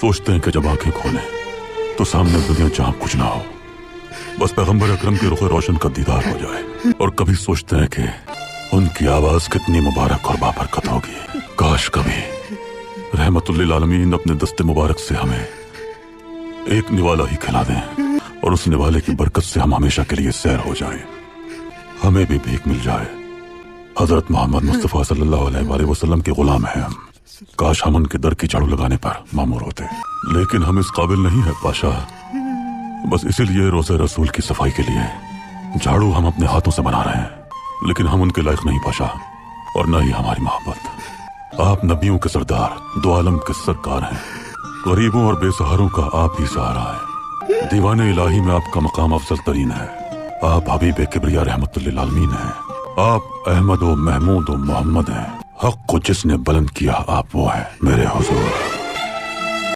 सोचते हैं कि जब आंखें खोलें तो सामने दुनिया जहां कुछ ना हो, बस पैगंबर अकरम के रुख रोशन का दीदार हो जाए। और कभी सोचते हैं कि उनकी आवाज कितनी मुबारक और बाबरकत होगी। काश कभी रहमतुल्लिल आलमीन अपने दस्ते मुबारक से हमें एक निवाला ही खिला दें और उस निवाले की बरकत से हम हमेशा के लिए सैर हो जाएं। हमें भी भीख मिल जाए। हजरत मोहम्मद मुस्तफ़ा सल्लल्लाहु अलैहि वसल्लम के गुलाम हैं हम। काश हम उनके दर की झाड़ू लगाने पर मामूर होते, लेकिन हम इस काबिल नहीं है बादशाह। बस इसीलिए रोज़े रसूल की सफाई के लिए झाड़ू हम अपने हाथों से बना रहे हैं, लेकिन हम उनके लायक नहीं बादशाह, और न ही हमारी मोहब्बत। आप नबियों के सरदार, दो आलम के सरकार हैं। गरीबों और बेसहारों का आप ही सहारा है। दीवाने इलाही में आपका मकाम अफजल तरीन है। आप हबीब किबरिया रहमतुल्लिल आलमीन हैं। आप अहमद व महमूद व मोहम्मद हैं। हक को जिसने बुलंद किया आप वो है मेरे हुजूर।